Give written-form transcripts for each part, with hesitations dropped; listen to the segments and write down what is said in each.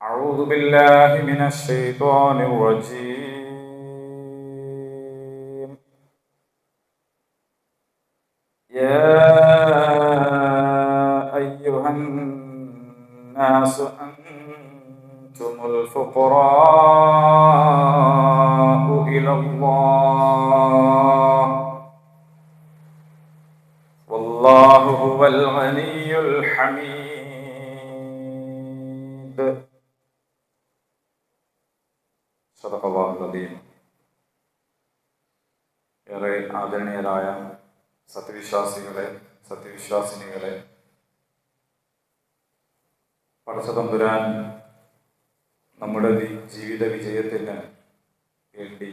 أعوذ بالله من الشيطان الرجيم. يا أيها الناس أنتم الفقراء إلى الله والله هو الغني الحميد. സദഖല്ലാഹുൽ അദീം. ഏറെ ആദരണീയരായ സത്യവിശ്വാസികളെ, സത്യവിശ്വാസിനികളെ, പടച്ചതമ്പുരാൻ നമ്മുടെ ജീവിത വിജയത്തിന് വേണ്ടി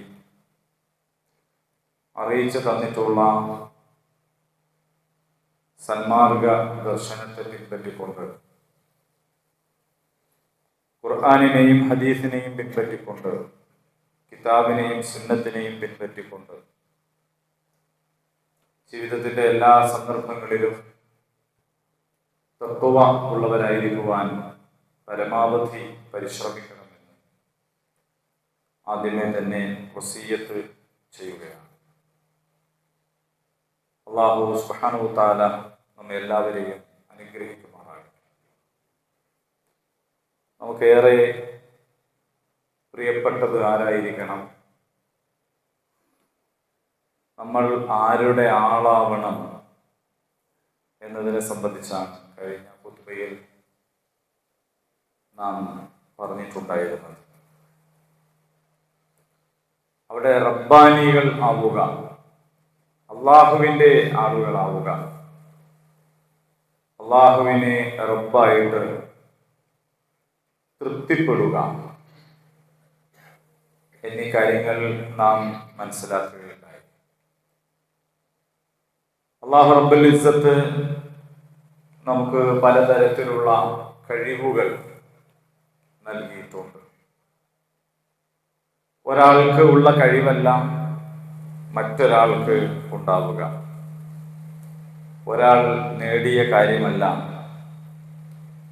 അറിയിച്ചു തന്നിട്ടുള്ള സന്മാർഗ ദർശനത്തെ പിൻപറ്റിക്കൊണ്ട്, ഖുർആനിനെയും ഹദീസിനെയും പിൻപറ്റിക്കൊണ്ട്, കിതാബിനെയും സുന്നത്തിനെയും പിൻപറ്റിക്കൊണ്ട് ജീവിതത്തിന്റെ എല്ലാ സന്ദർഭങ്ങളിലും തഖ്വ ഉള്ളവരായിരിക്കുവാൻ പരമാവധി പരിശ്രമിക്കണമെന്ന് ആദ്യമേ തന്നെ വസിയ്യത്ത് ചെയ്യുകയാണ്. അല്ലാഹു സുബ്ഹാനഹു വ തആല നമ്മെ എല്ലാവരെയും അനുഗ്രഹിക്കുമാറാകട്ടെ. നമുക്കേറെ പ്രിയപ്പെട്ടത് ആരായിരിക്കണം? നമ്മൾ ആരുടെ ആളാവണം എന്നതിനെ സംബന്ധിച്ചാണ് കഴിഞ്ഞ ഖുത്ബയിൽ നാം പറഞ്ഞിട്ടുണ്ടായിരുന്നത്. അവിടെ റബ്ബാനികൾ ആവുക, അള്ളാഹുവിൻ്റെ ആളുകളാവുക, അള്ളാഹുവിനെ റബ്ബായിട്ട് തൃപ്തിപ്പെടുക എന്നീ കാര്യങ്ങൾ നാം മനസ്സിലാക്കുകയുണ്ടായി. അല്ലാഹു റബ്ബുൽ ഇസ്സത്ത് നമുക്ക് പലതരത്തിലുള്ള കഴിവുകൾ നൽകിയിട്ടുണ്ട്. ഒരാൾക്ക് ഉള്ള കഴിവല്ല മറ്റൊരാൾക്ക് ഉണ്ടാവുക. ഒരാൾ നേടിയ കാര്യമല്ല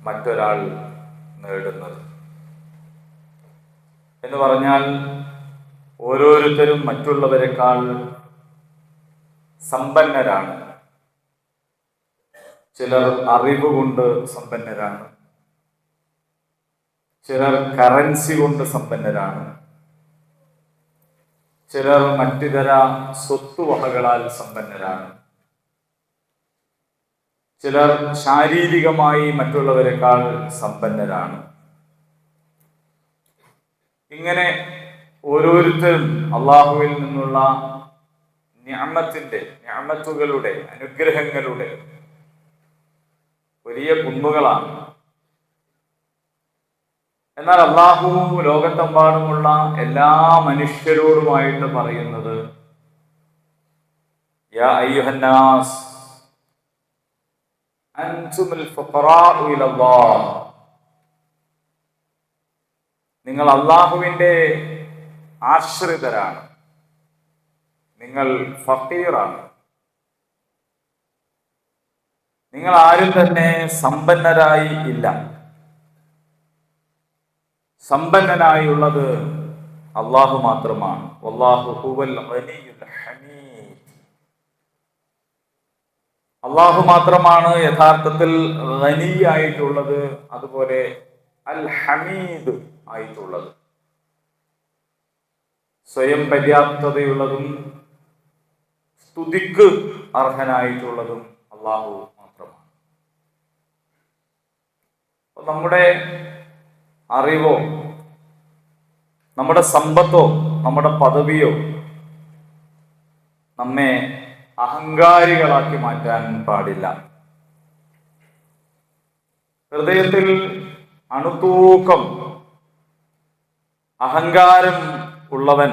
മറ്റൊരാൾ നേടുന്നത്. എന്ന് പറഞ്ഞാൽ ഓരോരുത്തരും മറ്റുള്ളവരെക്കാൾ സമ്പന്നരാണ്. ചിലർ അറിവ് കൊണ്ട് സമ്പന്നരാണ്, ചിലർ കറൻസി കൊണ്ട് സമ്പന്നരാണ്, ചിലർ മറ്റിതര സ്വത്തുവകകളാൽ സമ്പന്നരാണ്, ചിലർ ശാരീരികമായി മറ്റുള്ളവരെക്കാൾ സമ്പന്നരാണ്. ഇങ്ങനെ ഓരോരുത്തരും അള്ളാഹുവിൽ നിന്നുള്ള നിഅമത്തുകളുടെ അനുഗ്രഹങ്ങളുടെ വലിയ കുന്നുകളാണ്. എന്നാൽ അള്ളാഹു ലോകത്തെമ്പാടുമുള്ള എല്ലാ മനുഷ്യരോടുമായിട്ട് പറയുന്നത്, യാ അയ്യുഹന്നാസ് അൻതുമുൽ ഫുഖറാഉ ഇലല്ലാഹ്, നിങ്ങൾ അള്ളാഹുവിൻ്റെ ആശ്രിതരാണ്, നിങ്ങൾ ഫഖീറാണ്. നിങ്ങൾ ആരും തന്നെ സമ്പന്നരായി ഇല്ല. സമ്പന്നനായുള്ളത് അള്ളാഹു മാത്രമാണ്. വല്ലാഹു ഹുവൽ ഗനിയുൽ ഹമീദ്. അള്ളാഹു മാത്രമാണ് യഥാർത്ഥത്തിൽ ഗനിയായിട്ടുള്ളത്, അതുപോലെ അൽ ഹമീദ് ആയിട്ടുള്ളത്. സ്വയം പര്യാപ്തതയുള്ളതും സ്തുതിക്ക് അർഹനായിട്ടുള്ളതും അള്ളാഹു മാത്രമാണ്. നമ്മുടെ അറിവോ നമ്മുടെ സമ്പത്തോ നമ്മുടെ പദവിയോ നമ്മെ അഹങ്കാരികളാക്കി മാറ്റാൻ പാടില്ല. ഹൃദയത്തിൽ അണുതൂക്കം അഹങ്കാരം ഉള്ളവൻ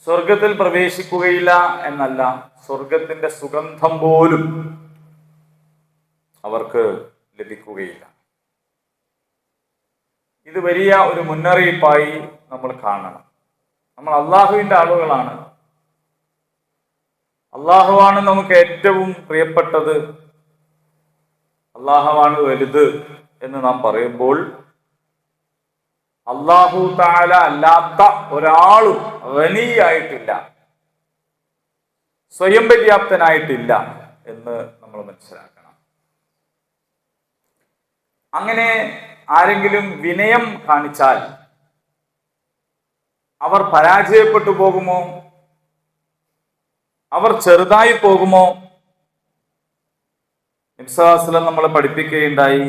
സ്വർഗത്തിൽ പ്രവേശിക്കുകയില്ല എന്നല്ല, സ്വർഗത്തിന്റെ സുഗന്ധം പോലും അവർക്ക് ലഭിക്കുകയില്ല. ഇത് വലിയ ഒരു മുന്നറിയിപ്പായി നമ്മൾ കാണണം. നമ്മൾ അള്ളാഹുവിൻ്റെ ആളുകളാണ്. അള്ളാഹുവാണ് നമുക്ക് ഏറ്റവും പ്രിയപ്പെട്ടത്, അള്ളാഹുവാണ് വലുത് എന്ന് നാം പറയുമ്പോൾ അല്ലാഹു തആല അല്ലാത്ത ഒരാളും ഗനിയായിട്ടില്ല, സ്വയം പര്യാപ്തനായിട്ടില്ല എന്ന് നമ്മൾ മനസ്സിലാക്കണം. അങ്ങനെ ആരെങ്കിലും വിനയം കാണിച്ചാൽ അവർ പരാജയപ്പെട്ടു പോകുമോ? അവർ ചെറുതായി പോകുമോ? നബി സല്ലല്ലാഹു അലൈഹി വസല്ലം നമ്മളെ പഠിപ്പിക്കുകയുണ്ടായി,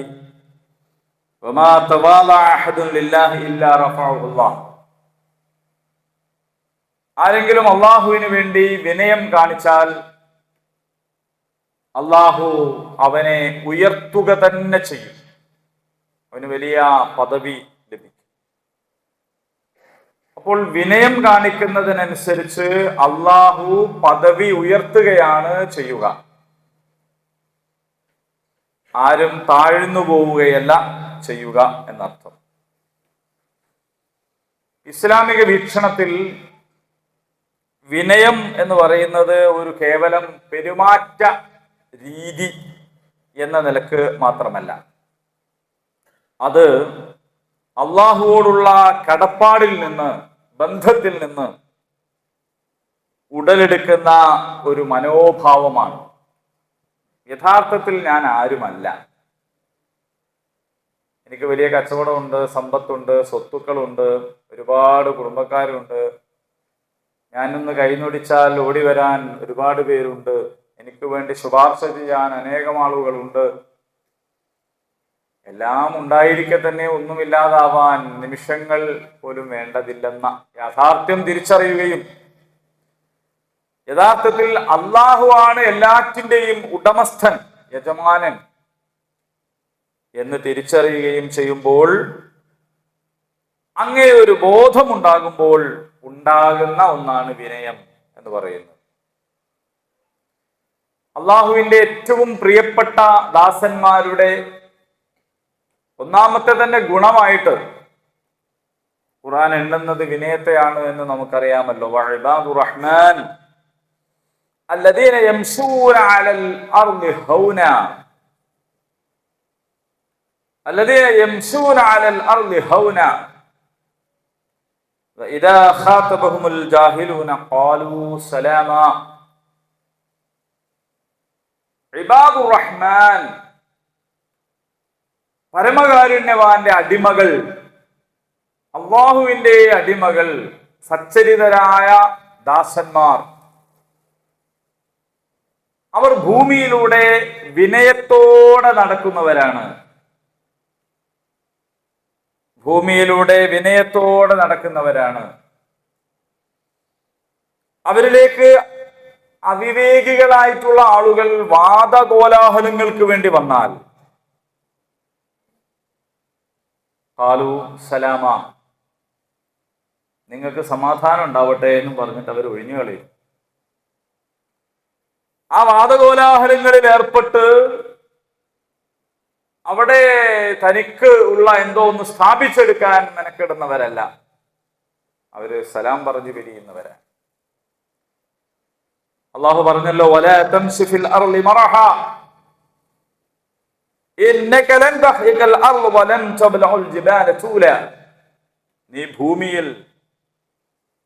വമാ തവാളഅ അഹദുൻ ലില്ലാഹി ഇല്ലാ റഫഅഹു അല്ലാഹ്. ആരെങ്കിലും അള്ളാഹുവിന് വേണ്ടി വിനയം കാണിച്ചാൽ അള്ളാഹു അവനെ ഉയർത്തുക തന്നെ ചെയ്യും, അവന് വലിയ പദവി ലഭിക്കും. അപ്പോൾ വിനയം കാണിക്കുന്നതിനനുസരിച്ച് അള്ളാഹു പദവി ഉയർത്തുകയാണ് ചെയ്യുക. ആരും താഴ്ന്നു പോവുകയല്ല ചെയ്യുക എന്നർത്ഥം. ഇസ്ലാമിക വീക്ഷണത്തിൽ വിനയം എന്ന് പറയുന്നത് ഒരു കേവലം പെരുമാറ്റ രീതി എന്ന നിലക്ക് മാത്രമല്ല, അത് അള്ളാഹുവോടുള്ള കടപ്പാടിൽ നിന്ന്, ബന്ധത്തിൽ നിന്ന് ഉടലെടുക്കുന്ന ഒരു മനോഭാവമാണ്. യഥാർത്ഥത്തിൽ ഞാൻ ആരുമല്ല, എനിക്ക് വലിയ കച്ചവടമുണ്ട്, സമ്പത്തുണ്ട്, സ്വത്തുക്കളുണ്ട്, ഒരുപാട് കുടുംബക്കാരുണ്ട്, ഞാനൊന്ന് കൈനൊടിച്ചാൽ ഓടി വരാൻ ഒരുപാട് പേരുണ്ട്, എനിക്ക് വേണ്ടി ശുപാർശ ചെയ്യാൻ അനേകം ആളുകളുണ്ട്. എല്ലാം ഉണ്ടായിരിക്കെ തന്നെ ഒന്നുമില്ലാതാവാൻ നിമിഷങ്ങൾ പോലും വേണ്ടതില്ലെന്ന യാഥാർത്ഥ്യം തിരിച്ചറിയുകയും യഥാർത്ഥത്തിൽ അള്ളാഹുവാണ് എല്ലാറ്റിൻ്റെയും ഉടമസ്ഥൻ, യജമാനൻ എന്ന് തിരിച്ചറിയുകയും ചെയ്യുമ്പോൾ, അങ്ങേ ഒരു ബോധമുണ്ടാകുമ്പോൾ ഉണ്ടാകുന്ന ഒന്നാണ് വിനയം എന്ന് പറയുന്നത്. അള്ളാഹുവിന്റെ ഏറ്റവും പ്രിയപ്പെട്ട ദാസന്മാരുടെ ഒന്നാമത്തെ തന്നെ ഗുണമായിട്ട് ഖുർആൻ എണ്ണുന്നത് വിനയത്തെയാണ് എന്ന് നമുക്കറിയാമല്ലോ. വഇബാദുർ റഹ്മാൻ അല്ലദീന യംശൂന അലൽ അർളി ഹൗന, അല്ലദീന യംശൂന അലൽ അർളി ഹൗന വഇദാ ഖാതബഹുമുൽ ജാഹിലൂന ഖാലൂ സലാമാ. ഇബാദുർ റഹ്മാൻ, പരമകാരുണ്യവാന്റെ അടിമകൾ, അള്ളാഹുവിന്റെ അടിമകൾ, സച്ചരിതരായ ദാസന്മാർ, അവർ ഭൂമിയിലൂടെ വിനയത്തോടെ നടക്കുന്നവരാണ്. ഭൂമിയിലൂടെ വിനയത്തോടെ നടക്കുന്നവരാണ്. അവരിലേക്ക് അവിവേകികളായിട്ടുള്ള ആളുകൾ വാദകോലാഹലങ്ങൾക്ക് വേണ്ടി വന്നാൽ ഖാലു സലാമ, നിങ്ങൾക്ക് സമാധാനം ഉണ്ടാവട്ടെ എന്നും പറഞ്ഞിട്ട് അവർ ഒഴിഞ്ഞു കളയും. ആ വാദകോലാഹലങ്ങളിൽ ഏർപ്പെട്ട് അവിടെ തനിക്ക് ഉള്ള എന്തോ ഒന്ന് സ്ഥാപിച്ചെടുക്കാൻ മെനക്കെടുന്നവരല്ല, അവര് സലാം പറഞ്ഞു പിരിയുന്നവരാണ്. അള്ളാഹു പറഞ്ഞല്ലോ, വലാ തംശി ഫിൽ അർളി മറഹ ഇന്നക ലൻ തഹ്രികൽ അർള വലൻ തബ്ലഉൽ ജിബാല തൂല. നീ ഭൂമിയിൽ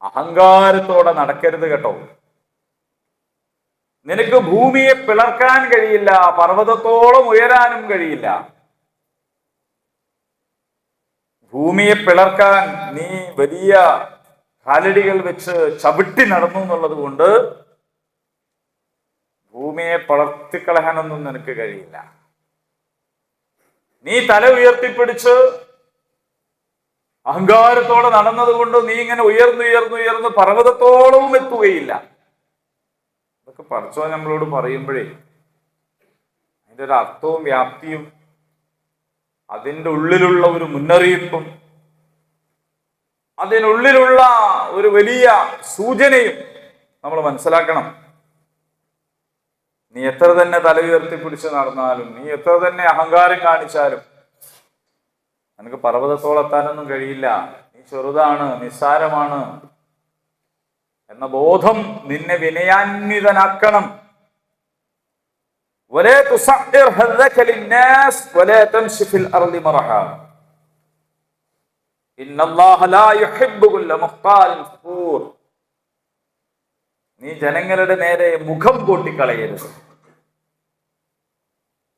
അഹങ്കാരത്തോടെ നടക്കരുത് കേട്ടോ. നിനക്ക് ഭൂമിയെ പിളർക്കാൻ കഴിയില്ല, പർവ്വതത്തോളം ഉയരാനും കഴിയില്ല. ഭൂമിയെ പിളർക്കാൻ നീ വലിയ കാലടികൾ വെച്ച് ചവിട്ടി നടന്നു എന്നുള്ളത് കൊണ്ട് ഭൂമിയെ പിളർത്തിക്കളയാനൊന്നും നിനക്ക് കഴിയില്ല. നീ തല ഉയർത്തിപ്പിടിച്ച് അഹങ്കാരത്തോടെ നടന്നത് കൊണ്ട് നീ ഇങ്ങനെ ഉയർന്നുയർന്നുയർന്ന് പർവ്വതത്തോളവും എത്തുകയില്ല. ഇതൊക്കെ പടച്ചോൻ നമ്മളോട് പറയുമ്പോഴേ അതിൻ്റെ ഒരു അർത്ഥവും വ്യാപ്തിയും അതിൻ്റെ ഉള്ളിലുള്ള ഒരു മുന്നറിയിപ്പും അതിനുള്ളിലുള്ള ഒരു വലിയ സൂചനയും നമ്മൾ മനസ്സിലാക്കണം. നീ എത്ര തന്നെ തല ഉയർത്തിപ്പിടിച്ച് നടന്നാലും, നീ എത്ര തന്നെ അഹങ്കാരം കാണിച്ചാലും നിനക്ക് പർവ്വതത്തോളെത്താനൊന്നും കഴിയില്ല. നീ ചെറുതാണ്, നിസ്സാരമാണ് എന്ന ബോധം നിന്നെ വിനയാന്വിതനാക്കണം. വലാ തുസഇർ ഹദ്ദക ലിന്നാസ് വലാ തംശി ഫിൽ അർളി മറഹ. ഇന്നല്ലാഹ ലാ യുഹിബ്ബു കുല്ല മുഖ്താലിൻ ഫഖൂർ. നീ ജനങ്ങളുടെ നേരെ മുഖം കൂട്ടിക്കളയരുത്.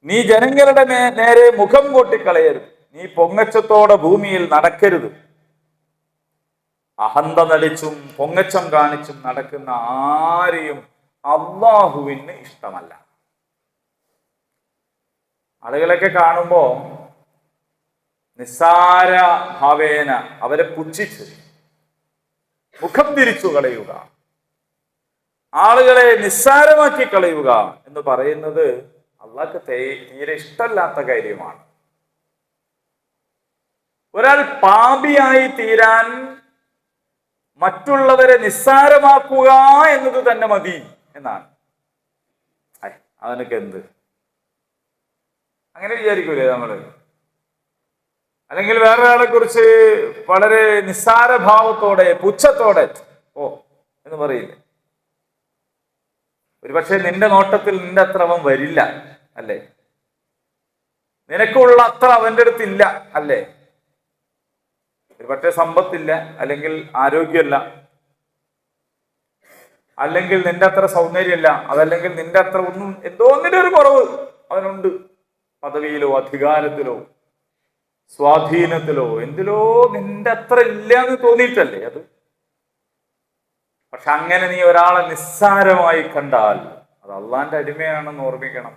നീ ജനങ്ങളുടെ നേരെ മുഖം കൂട്ടിക്കളയരുത്. നീ പൊങ്ങച്ചത്തോടെ ഭൂമിയിൽ നടക്കരുത്. അഹന്ത നടിച്ചും പൊങ്ങച്ചം കാണിച്ചും നടക്കുന്ന ആരെയും അല്ലാഹുവിന് ഇഷ്ടമല്ല. ആളുകളൊക്കെ കാണുമ്പോ നിസ്സാര ഭാവേന അവരെ പുച്ഛിച്ച് മുഖം തിരിച്ചു കളയുക, ആളുകളെ നിസ്സാരമാക്കി കളയുക എന്ന് പറയുന്നത് അള്ളാഹ്ക്ക് തീരെ ഇഷ്ടമല്ലാത്ത കാര്യമാണ്. ഒരാൾ പാപിയായി തീരാൻ മറ്റുള്ളവരെ നിസ്സാരമാക്കുക എന്നത് തന്നെ മതി എന്നാണ്. അതിനൊക്കെ എന്ത്, അങ്ങനെ വിചാരിക്കൂലേ നമ്മള്? അല്ലെങ്കിൽ വേറൊരാളെ കുറിച്ച് വളരെ നിസ്സാര ഭാവത്തോടെ പുച്ഛത്തോടെ ഓ എന്ന് പറയില്ലേ? ഒരുപക്ഷെ നിന്റെ നോട്ടത്തിൽ നിന്റെ അത്ര അവൻ വരില്ല അല്ലേ? നിനക്കുള്ള അത്ര അവന്റെ അടുത്തില്ല അല്ലേ? ഒരുപക്ഷെ സമ്പത്തില്ല, അല്ലെങ്കിൽ ആരോഗ്യമല്ല, അല്ലെങ്കിൽ നിന്റെ അത്ര സൗന്ദര്യമല്ല, അതല്ലെങ്കിൽ നിന്റെ അത്ര ഒന്നും എന്തോ ഒന്നിന്റെ ഒരു കുറവ് അവനുണ്ട്. പദവിയിലോ അധികാരത്തിലോ സ്വാധീനത്തിലോ എന്തിലോ നിന്റെ അത്ര ഇല്ല എന്ന് തോന്നിയിട്ടല്ലേ അത്? പക്ഷെ അങ്ങനെ നീ ഒരാളെ നിസ്സാരമായി കണ്ടാൽ അത് അള്ളാന്റെ അടിമയാണെന്ന് ഓർമ്മിക്കണം.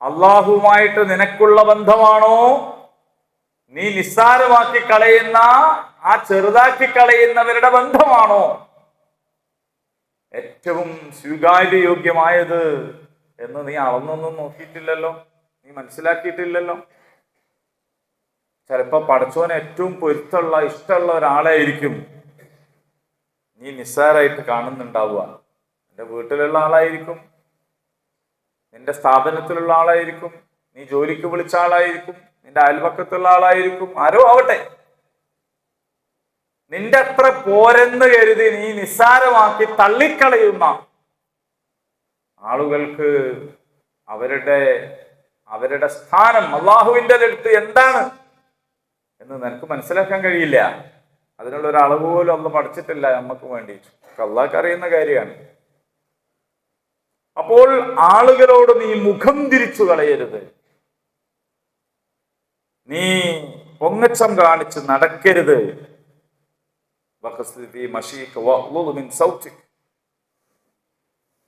അള്ളാഹുവുമായിട്ട് നിനക്കുള്ള ബന്ധമാണോ നീ നിസ്സാരമാക്കി കളയുന്ന, ആ ചെറുതാക്കി കളയുന്നവരുടെ ബന്ധമാണോ ഏറ്റവും സ്വീകാര്യയോഗ്യമായത് എന്ന് നീ അളന്നൊന്നും നോക്കിയിട്ടില്ലല്ലോ, നീ മനസ്സിലാക്കിയിട്ടില്ലല്ലോ. ചിലപ്പോ പടച്ചോന് ഏറ്റവും പൊരുത്തമുള്ള ഇഷ്ടമുള്ള ഒരാളായിരിക്കും നീ നിസ്സാരായിട്ട് കാണുന്നുണ്ടാവുക. നിന്റെ വീട്ടിലുള്ള ആളായിരിക്കും, നിന്റെ സ്ഥാപനത്തിലുള്ള ആളായിരിക്കും, നീ ജോലിക്ക് വിളിച്ച ആളായിരിക്കും, നിന്റെ അയൽപക്കത്തുള്ള ആളായിരിക്കും, ആരോ ആവട്ടെ. നിന്റെ അത്ര പോരെന്ന് കരുതി നീ നിസ്സാരമാക്കി തള്ളിക്കളയുന്ന ആളുകൾക്ക് അവരുടെ സ്ഥാനം അള്ളാഹുവിന്റെ അടുത്ത് എന്താണ് എന്ന് നിനക്ക് മനസ്സിലാക്കാൻ കഴിയില്ല. അതിനുള്ള ഒരു അളവ് പോലും അന്ന് പഠിച്ചിട്ടില്ല നമുക്ക് വേണ്ടി. അള്ളാഹ്ക്ക് അറിയുന്ന കാര്യമാണ്. അപ്പോൾ ആളുകളോട് നീ മുഖം തിരിച്ചു കളയരുത്, നീ പൊങ്ങച്ചം കാണിച്ച് നടക്കരുത്.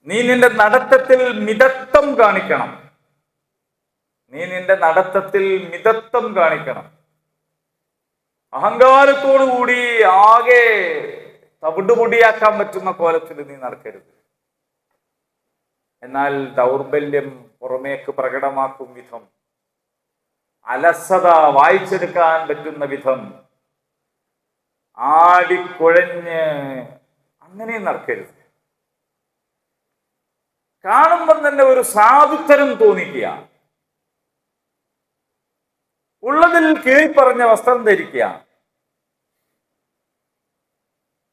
നീ നിന്റെ നടത്തത്തിൽ മിതത്വം കാണിക്കണം. നീ നിന്റെ നടത്തത്തിൽ മിതത്വം കാണിക്കണം. അഹങ്കാരത്തോടു കൂടി ആകെ തവിടുപൊടിയാക്കാൻ പറ്റുന്ന കോലത്തിൽ നീ നടക്കരുത്. എന്നാൽ ദൗർബല്യം പുറമേക്ക് പ്രകടമാക്കും വിധം, അലസത വായിച്ചെടുക്കാൻ പറ്റുന്ന വിധം ആടിക്കുഴഞ്ഞ് അങ്ങനെ നടക്കരുത്. കാണുമ്പം തന്നെ ഒരു സാധുത്തരം തോന്നിക്കുക, ഉള്ളതിൽ കീഴ്പ്പറഞ്ഞ വസ്ത്രം ധരിക്കുക,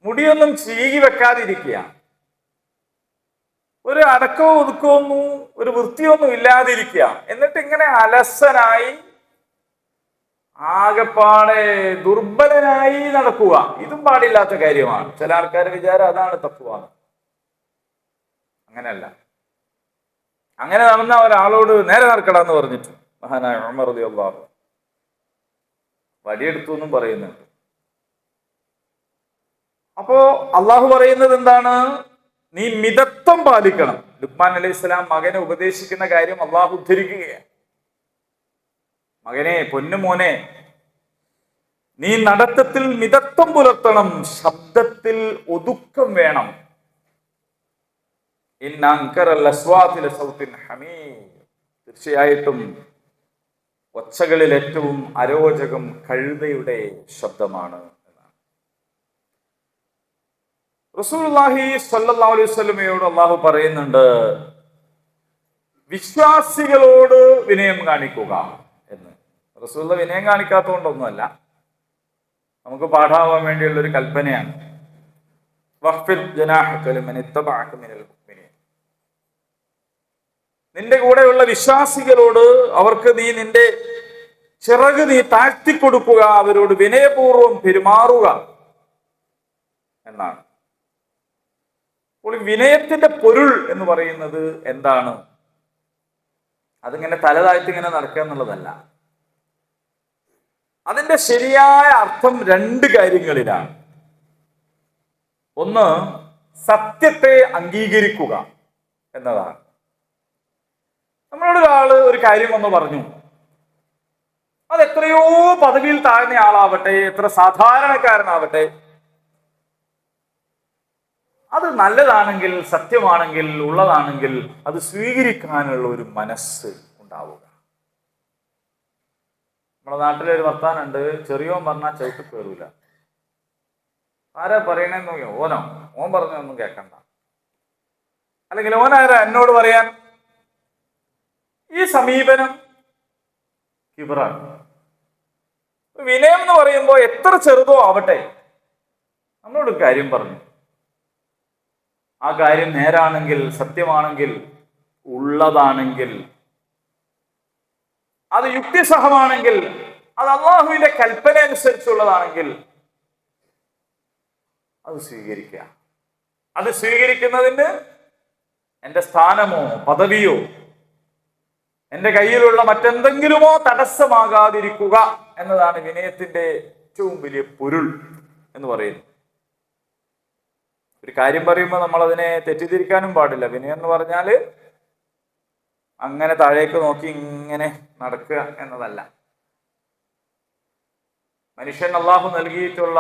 മുടിയൊന്നും ചീകി വെക്കാതിരിക്കുക, ഒരു അടക്കവും ഒതുക്കമൊന്നും ഒരു വൃത്തിയൊന്നും ഇല്ലാതിരിക്കുക. എന്നിട്ട് ഇങ്ങനെ അലസനായി ആകെപ്പാടെ ദുർബലനായി നടക്കുക. ഇതും പാടില്ലാത്ത കാര്യമാണ്. ചില ആൾക്കാരുടെ വിചാരം അതാണ് തപ്പുവാണ്. അങ്ങനെയല്ല. അങ്ങനെ നടന്ന ഒരാളോട് നേരെ നടക്കടാന്ന് പറഞ്ഞിട്ട് മഹാനായ ഉമർ റളിയല്ലാഹു വടിയെടുത്തു എന്നും പറയുന്നുണ്ട്. അപ്പോ അള്ളാഹു പറയുന്നത് എന്താണ്? നീ മിതത്വം പാലിക്കണം. ലുഖ്മാൻ അലൈഹിസ്സലാം മകനെ ഉപദേശിക്കുന്ന കാര്യം അള്ളാഹു ഉദ്ധരിക്കുകയാണ്. മകനെ, പൊന്നുമോനെ, നീ നടത്തത്തിൽ മിതത്വം പുലർത്തണം, ശബ്ദത്തിൽ ഒതുക്കം വേണം. തീർച്ചയായിട്ടും ഒച്ചകളിൽ ഏറ്റവും അരോചകം കഴുതയുടെ ശബ്ദമാണ് എന്നാണ്. റസൂലുള്ളാഹി സ്വല്ലല്ലാഹു അലൈഹി വസല്ലമയോട് അള്ളാഹു പറയുന്നുണ്ട്, വിശ്വാസികളോട് വിനയം കാണിക്കുക എന്ന്. റസൂലുള്ള വിനയം കാണിക്കാത്തതുകൊണ്ടൊന്നുമല്ല, നമുക്ക് പാഠാവാൻ വേണ്ടിയുള്ള ഒരു കൽപ്പനയാണ്. വഖ്ഫിദ് ജനാഹക ലിമൻ ഇത്തബഅക മിനൽ മുഅ്മിനീൻ. നിന്റെ കൂടെയുള്ള വിശ്വാസികളോട് അവർക്ക് നീ നിന്റെ ചിറക് നീ താഴ്ത്തിക്കൊടുക്കുക, അവരോട് വിനയപൂർവ്വം പെരുമാറുക എന്നാണ്. അപ്പോൾ വിനയത്തിന്റെ പൊരുൾ എന്ന് പറയുന്നത് എന്താണ്? അതിങ്ങനെ തല താഴ്ത്തി ഇങ്ങനെ നടക്കുക എന്നുള്ളതല്ല. അതിന്റെ ശരിയായ അർത്ഥം രണ്ട് കാര്യങ്ങളിലാണ്. ഒന്ന്, സത്യത്തെ അംഗീകരിക്കുക എന്നതാണ്. നമ്മളോട് ഒരാള് ഒരു കാര്യം ഒന്ന് പറഞ്ഞു, അത് എത്രയോ പദവിയിൽ താഴ്ന്ന ആളാവട്ടെ, എത്ര സാധാരണക്കാരനാവട്ടെ, അത് നല്ലതാണെങ്കിൽ, സത്യമാണെങ്കിൽ, ഉള്ളതാണെങ്കിൽ അത് സ്വീകരിക്കാനുള്ള ഒരു മനസ്സ് ഉണ്ടാവുക. നമ്മുടെ നാട്ടിലൊരു വർത്താനുണ്ട്, ചെറിയോൻ പറഞ്ഞാൽ ചവിട്ടി കയറൂല. ആരാ പറയണേന്ന് നോക്കിയോ? ഓൻ പറഞ്ഞൊന്നും കേൾക്കണ്ട. അല്ലെങ്കിൽ ഓനാരാ എന്നോട് പറയാൻ? ഈ സമീപനം കിബറാണ്. വിനയം എന്ന് പറയുമ്പോൾ എത്ര ചെറുതോ ആവട്ടെ, നമ്മളോടൊരു കാര്യം പറഞ്ഞു, ആ കാര്യം നേരാണെങ്കിൽ, സത്യമാണെങ്കിൽ, ഉള്ളതാണെങ്കിൽ, അത് യുക്തിസഹമാണെങ്കിൽ, അത് അള്ളാഹുവിന്റെ കൽപ്പന അനുസരിച്ചുള്ളതാണെങ്കിൽ അത് സ്വീകരിക്കുക. അത് സ്വീകരിക്കുന്നതിന് എൻ്റെ സ്ഥാനമോ പദവിയോ എൻ്റെ കയ്യിലുള്ള മറ്റെന്തെങ്കിലുമോ തടസ്സമാകാതിരിക്കുക എന്നതാണ് വിനയത്തിന്റെ ഏറ്റവും വലിയ പൊരുൾ എന്ന് പറയുന്നത്. ഒരു കാര്യം പറയുമ്പോൾ നമ്മൾ അതിനെ തെറ്റിദ്ധരിക്കാനും പാടില്ല. വിനയം എന്ന് പറഞ്ഞാൽ അങ്ങനെ താഴേക്ക് നോക്കി ഇങ്ങനെ നടക്കുക എന്നതല്ല. മനുഷ്യൻ അള്ളാഹു നൽകിയിട്ടുള്ള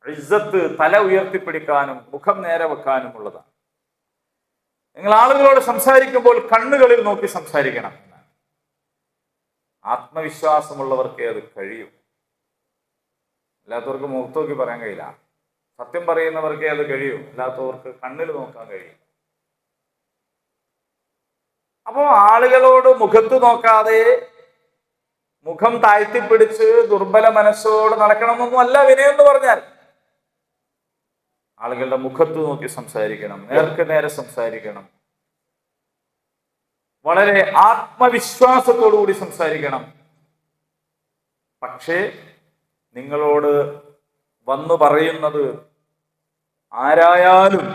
ഇസ്സത്ത് തല ഉയർത്തിപ്പിടിക്കാനും മുഖം നേരെ വെക്കാനും ഉള്ളതാണ്. നിങ്ങൾ ആളുകളോട് സംസാരിക്കുമ്പോൾ കണ്ണുകളിൽ നോക്കി സംസാരിക്കണം. ആത്മവിശ്വാസമുള്ളവർക്കേ അത് കഴിയും. അല്ലാത്തവർക്ക് മുഖത്ത് നോക്കി പറയാൻ കഴിയില്ല. സത്യം പറയുന്നവർക്കേ അത് കഴിയും, അല്ലാത്തവർക്ക് കണ്ണിൽ നോക്കാൻ കഴിയും. അപ്പോ ആളുകളോട് മുഖത്ത് നോക്കാതെ മുഖം താഴ്ത്തിപ്പിടിച്ച് ദുർബല മനസ്സോട് നടക്കണമെന്നൊന്നും അല്ല വിനയം എന്ന് പറഞ്ഞാൽ. ആളുകളുടെ മുഖത്ത് നോക്കി സംസാരിക്കണം, നേർക്ക് നേരെ സംസാരിക്കണം, വളരെ ആത്മവിശ്വാസത്തോടുകൂടി സംസാരിക്കണം. പക്ഷേ നിങ്ങളോട് വന്നു പറയുന്നത് ആരായാലും,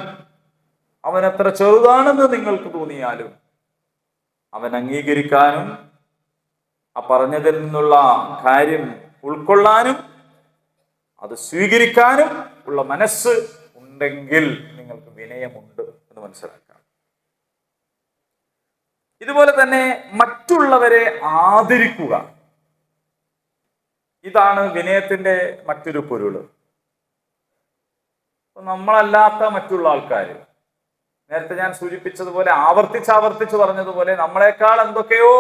അവൻ എത്ര ചെറുതാണെന്ന് നിങ്ങൾക്ക് തോന്നിയാലും, അവൻ അംഗീകരിക്കാനും ആ പറഞ്ഞതിൽ നിന്നുള്ള കാര്യം ഉൾക്കൊള്ളാനും അത് സ്വീകരിക്കാനും ഉള്ള മനസ്സ് ഉണ്ടെങ്കിൽ നിങ്ങൾക്ക് വിനയമുണ്ട് എന്ന് മനസ്സിലാക്കാം. ഇതുപോലെ തന്നെ മറ്റുള്ളവരെ ആദരിക്കുക, ഇതാണ് വിനയത്തിന്റെ മറ്റൊരു പൊരുള്. നമ്മളല്ലാത്ത മറ്റുള്ള ആൾക്കാർ, നേരത്തെ ഞാൻ സൂചിപ്പിച്ചതുപോലെ, ആവർത്തിച്ച് പറഞ്ഞതുപോലെ, നമ്മളെക്കാൾ എന്തൊക്കെയോ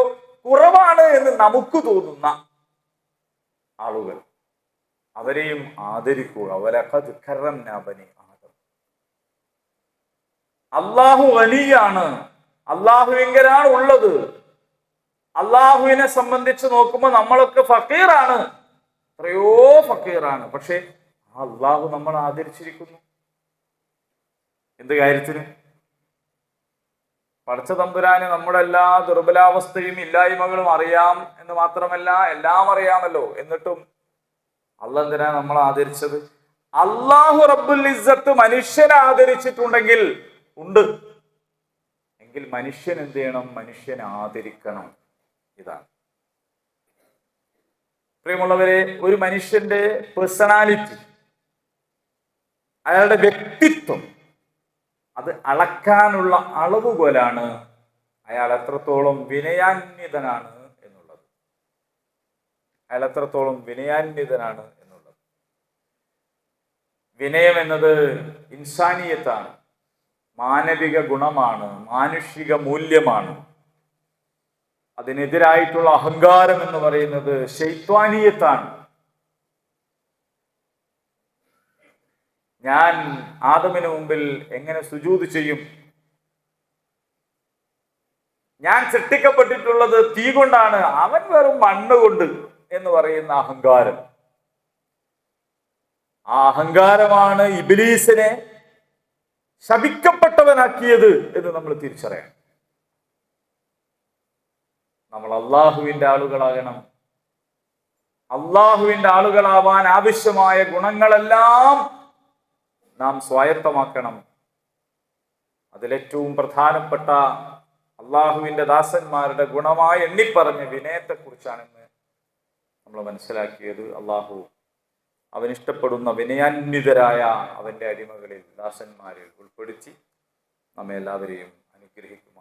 കുറവാണ് എന്ന് നമുക്ക് തോന്നുന്ന ആളുകൾ, അവരെയും ആദരിക്കുക. വലഖദ് കറംനാ ബനി ആദം. അള്ളാഹു വലിയാണ്, അള്ളാഹുവിങ്കലാണ് ഉള്ളത്. അള്ളാഹുവിനെ സംബന്ധിച്ച് നോക്കുമ്പോൾ നമ്മളൊക്കെ ഫക്കീറാണ്, എത്രയോ ഫക്കീറാണ്. പക്ഷെ അള്ളാഹു നമ്മൾ ആദരിച്ചിരിക്കുന്നു. എന്ത് കാര്യത്തിന്? പടച്ച തമ്പുരാന് നമ്മുടെ എല്ലാ ദുർബലാവസ്ഥയും ഇല്ലായ്മകളും അറിയാം എന്ന് മാത്രമല്ല, എല്ലാം അറിയാമല്ലോ. എന്നിട്ടും അള്ളാഹ് എന്തിനാ നമ്മൾ ആദരിച്ചത്? അള്ളാഹു റബ്ബുൽ ഇസ്സത്ത് മനുഷ്യനെ ആദരിച്ചിട്ടുണ്ടെങ്കിൽ ഉണ്ട് എങ്കിൽ മനുഷ്യൻ എന്ത് ചെയ്യണം? മനുഷ്യനെ ആദരിക്കണം. ഇതാണ് പ്രിയമുള്ളവരെ, ഒരു മനുഷ്യന്റെ പേഴ്സണാലിറ്റി, അയാളുടെ വ്യക്തിത്വം, അത് അളക്കാനുള്ള അളവുകോലാണ് അയാൾ എത്രത്തോളം വിനയാന്വിതനാണ് എന്നുള്ളത്. അയാൾ എത്രത്തോളം വിനയാന്വിതനാണ് എന്നുള്ളത്. വിനയം എന്നത് ഇൻസാനിയത്താണ്, മാനവിക ഗുണമാണ്, മാനുഷിക മൂല്യമാണ്. അതിനെതിരായിട്ടുള്ള അഹങ്കാരം എന്ന് പറയുന്നത് ശൈത്വാനീയത്താണ്. ഞാൻ ആദമിന് മുമ്പിൽ എങ്ങനെ സുജൂദ് ചെയ്യും? ഞാൻ സൃഷ്ടിക്കപ്പെട്ടിട്ടുള്ളത് തീ കൊണ്ടാണ്, അവൻ വെറും മണ്ണ് കൊണ്ട് എന്ന് പറയുന്ന അഹങ്കാരം. ആ അഹങ്കാരമാണ് ഇബ്ലീസിനെ ശപിക്കപ്പെട്ടവനാക്കിയത് എന്ന് നമ്മൾ തിരിച്ചറിയണം. നമ്മൾ അള്ളാഹുവിന്റെ ആളുകളാകണം, അള്ളാഹുവിന്റെ ആളുകളാവാൻ ആവശ്യമായ ഗുണങ്ങളെല്ലാം നാം സ്വായത്തമാക്കണം. അതിലേറ്റവും പ്രധാനപ്പെട്ട അള്ളാഹുവിന്റെ ദാസന്മാരുടെ ഗുണമായി എണ്ണിപ്പറഞ്ഞ വിനയത്തെക്കുറിച്ചാണെന്ന് നമ്മൾ മനസ്സിലാക്കിയത്. അള്ളാഹു അവനിഷ്ടപ്പെടുന്ന വിനയാന്വിതരായ അവന്റെ അടിമകളിൽ, ദാസന്മാരിൽ ഉൾപ്പെടുത്തി നമ്മെ എല്ലാവരെയും അനുഗ്രഹിക്കും.